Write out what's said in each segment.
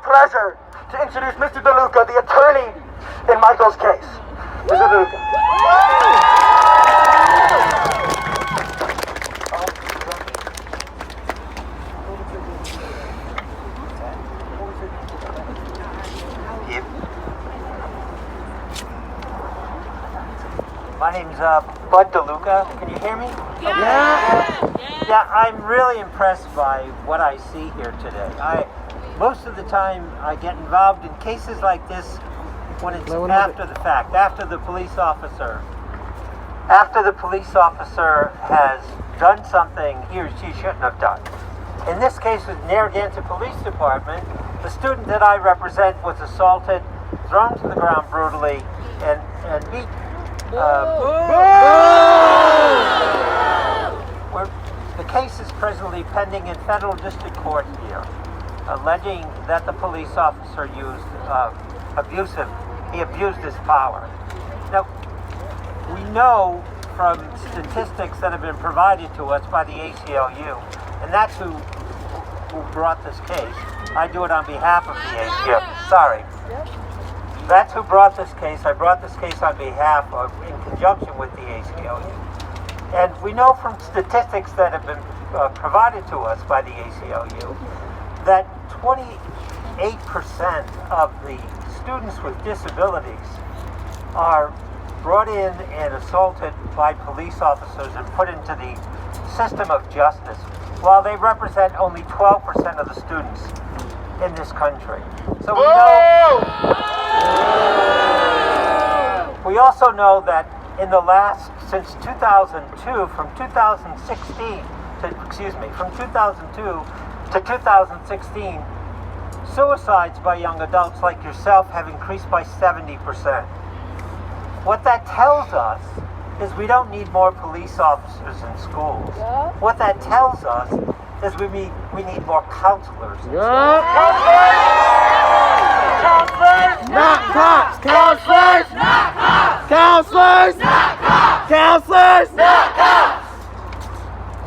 pleasure to introduce Mr. DeLuca, the attorney in Michael's case. Mr. DeLuca. My name's Bud DeLuca. Can you hear me? Yeah, I'm really impressed by what I see here today. Most of the time I get involved in cases like this when it's after the fact, after the police officer has done something he or she shouldn't have done. In this case with Narragansett Police Department, the student that I represent was assaulted, thrown to the ground brutally, and beaten. The case is presently pending in federal district court here, alleging that the police officer he abused his power. Now, we know from statistics that have been provided to us by the ACLU, and that's who brought this case. I do it on behalf of the ACLU. Sorry. That's who brought this case. I brought this case on behalf of, in conjunction with the ACLU. And we know from statistics that have been provided to us by the ACLU that 28% of the students with disabilities are brought in and assaulted by police officers and put into the system of justice, while they represent only 12% of the students in this country. So we know. We also know that in the since 2002, from 2002 to 2016, suicides by young adults like yourself have increased by 70%. What that tells us is we don't need more police officers in schools. Yeah. What that tells us is we need more counselors in schools. Counselors, not cops! Counselors, not cops! Counselors, not cops! Counselors, not cops!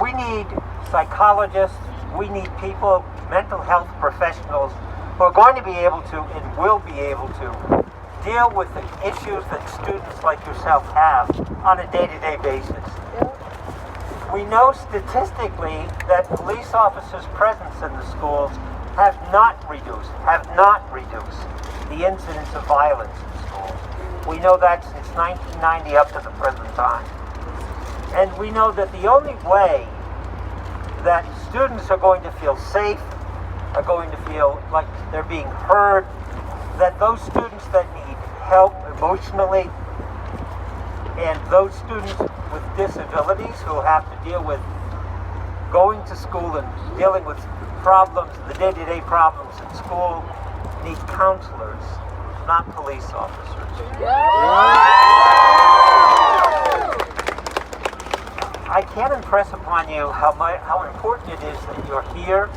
We need psychologists, we need people, mental health professionals, who are going to be able to and will be able to deal with the issues that students like yourself have on a day-to-day basis. We know statistically that police officers' presence in the schools have not reduced the incidence of violence in schools. We know that since 1990 up to the present time. And we know that the only way that students are going to feel safe, are going to feel like they're being heard, that those students that need help emotionally, and those students with disabilities who have to deal with going to school and dealing with problems, the day-to-day problems in school, need counselors, not police officers. I can't impress upon you how important it is that you're here,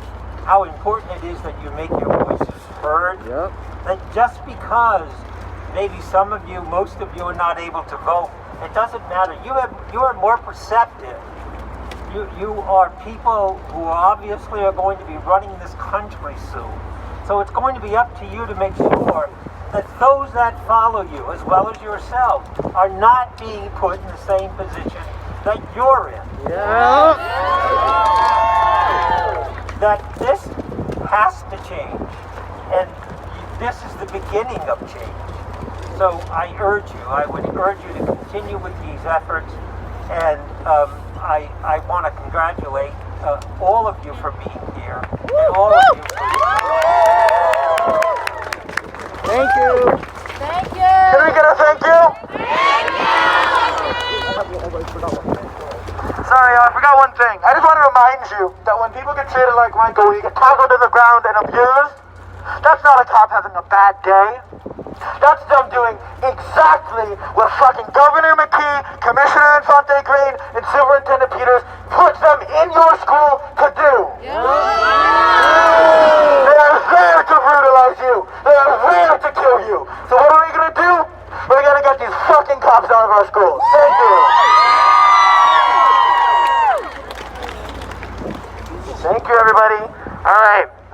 how important it is that you make your voices heard. Yep. That just because maybe some of you, most of you are not able to vote, it doesn't matter. You are more perceptive. You are people who obviously are going to be running this country soon. So it's going to be up to you to make sure that those that follow you, as well as yourself, are not being put in the same position that you're in. Yeah. That this has to change, and this is the beginning of change. So I would urge you to continue with these efforts, and I want to congratulate all of you for being here, and all of you for Thank you. Thank you. Can we get a thank you? Thank you. Sorry, I forgot one thing. I just want to remind you that when people get treated like Michael, where you get tackled to the ground and abused, that's not a cop having a bad day. That's them doing exactly what fucking Governor McKee, Commissioner Infante Green, and Superintendent Peters puts them in your school to do. Yeah. They are there to brutalize you. They are there to kill you. So what are we going to do? We're going to get these fucking cops out of our schools. Thank you. Thank you, everybody.